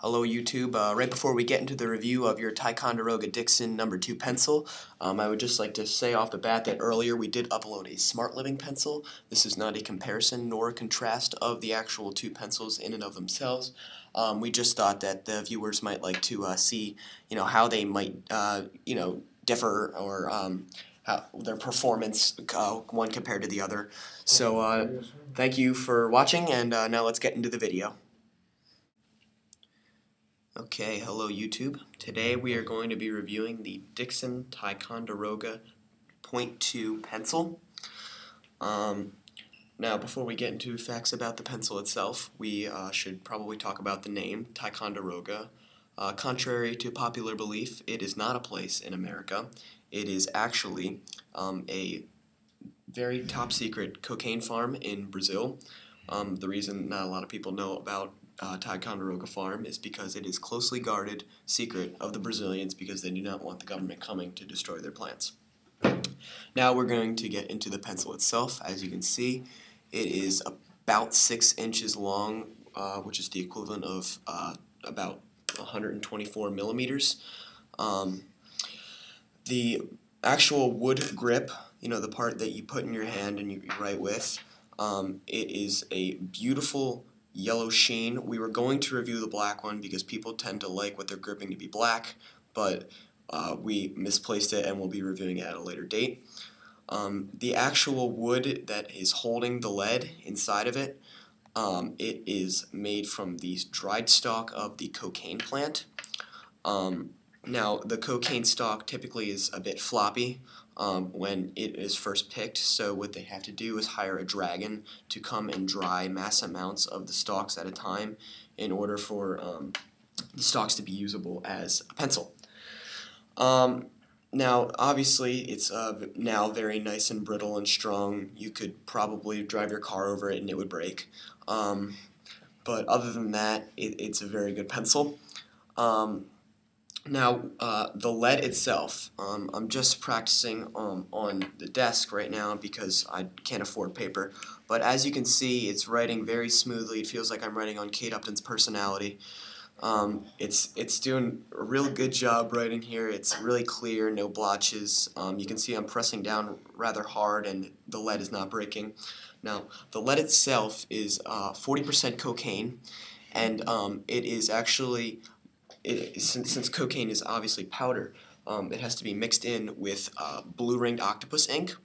Hello YouTube. Right before we get into the review of your Ticonderoga Dixon No. 2 pencil, I would just like to say off the bat that earlier we did upload a Smart Living pencil. This is not a comparison nor a contrast of the actual two pencils in and of themselves. We just thought that the viewers might like to see, how they might, differ, or how their performance, one compared to the other. So thank you for watching, and now let's get into the video. Okay, hello YouTube. Today we are going to be reviewing the Dixon Ticonderoga .2 pencil. Now before we get into facts about the pencil itself, we should probably talk about the name, Ticonderoga. Contrary to popular belief, it is not a place in America. It is actually a very top secret cocaine farm in Brazil. The reason not a lot of people know about Ticonderoga Farm is because it is closely guarded secret of the Brazilians because they do not want the government coming to destroy their plants. Now we're going to get into the pencil itself. As you can see, it is about 6 inches long, which is the equivalent of about 124 millimeters. The actual wood grip, the part that you put in your hand and you write with, it is a beautiful yellow sheen. We were going to review the black one because people tend to like what they're gripping to be black, but we misplaced it and we'll be reviewing it at a later date. The actual wood that is holding the lead inside of it, it is made from the dried stalk of the cocaine plant. Now, the cocaine stalk typically is a bit floppy when it is first picked, so what they have to do is hire a dragon to come and dry mass amounts of the stalks at a time in order for the stalks to be usable as a pencil. Now, obviously, it's now very nice and brittle and strong. You could probably drive your car over it and it would break. But other than that, it's a very good pencil. Now, the lead itself, I'm just practicing on the desk right now because I can't afford paper, but as you can see, it's writing very smoothly. It feels like I'm writing on Kate Upton's Personality. It's doing a real good job writing here. It's really clear, no blotches. You can see I'm pressing down rather hard and the lead is not breaking. Now, the lead itself is 40% cocaine, and it is actually, since cocaine is obviously powder, it has to be mixed in with blue-ringed octopus ink.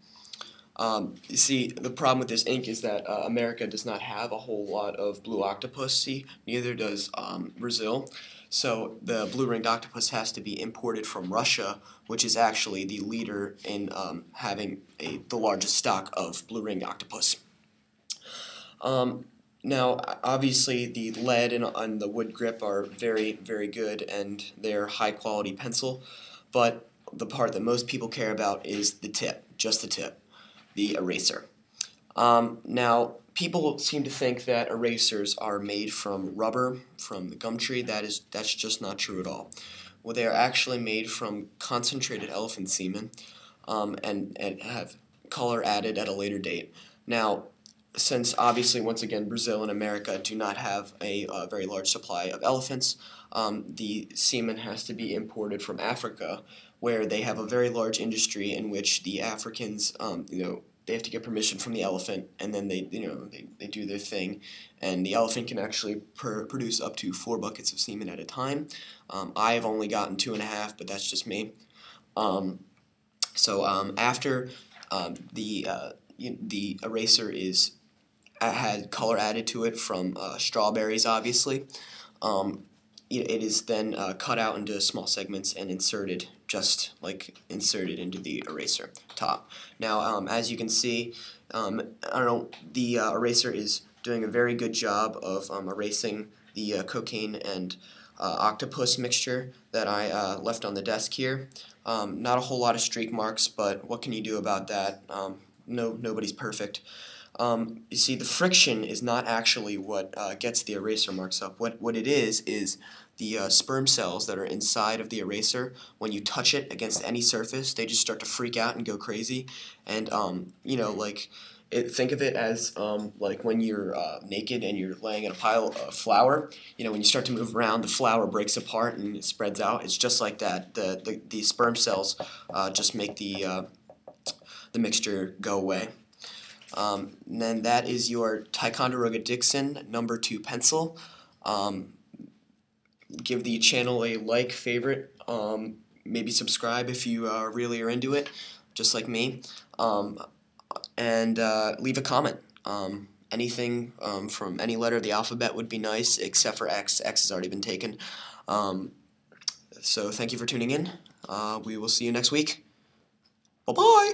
You see, the problem with this ink is that America does not have a whole lot of blue octopus. See, neither does Brazil. So the blue-ringed octopus has to be imported from Russia, which is actually the leader in having the largest stock of blue-ringed octopus. Now, obviously, the lead and the wood grip are very, very good, and they're high-quality pencil, but the part that most people care about is the tip, just the tip, the eraser. Now, people seem to think that erasers are made from rubber, from the gum tree. That's just not true at all. Well, they are actually made from concentrated elephant semen and have color added at a later date. Now, since obviously, once again, Brazil and America do not have a very large supply of elephants, the semen has to be imported from Africa, where they have a very large industry in which the Africans, they have to get permission from the elephant, and then they do their thing, and the elephant can actually produce up to 4 buckets of semen at a time. I have only gotten 2.5, but that's just me. After the eraser had color added to it from strawberries, obviously. It is then cut out into small segments and inserted, just like inserted into the eraser top. Now, as you can see, the eraser is doing a very good job of erasing the cocaine and octopus mixture that I left on the desk here. Not a whole lot of streak marks, but what can you do about that? Nobody's perfect. You see, the friction is not actually what gets the eraser marks up. What it is the sperm cells that are inside of the eraser. When you touch it against any surface, they just start to freak out and go crazy. And Think of it as like when you're naked and you're laying in a pile of flour. When you start to move around, the flour breaks apart and it spreads out. It's just like that. The sperm cells just make the mixture go away. And then that is your Ticonderoga Dixon #2 pencil. Give the channel a like, favorite, maybe subscribe if you really are into it, just like me, and leave a comment. Anything from any letter of the alphabet would be nice, except for X. X has already been taken. So thank you for tuning in. We will see you next week. Bye-bye!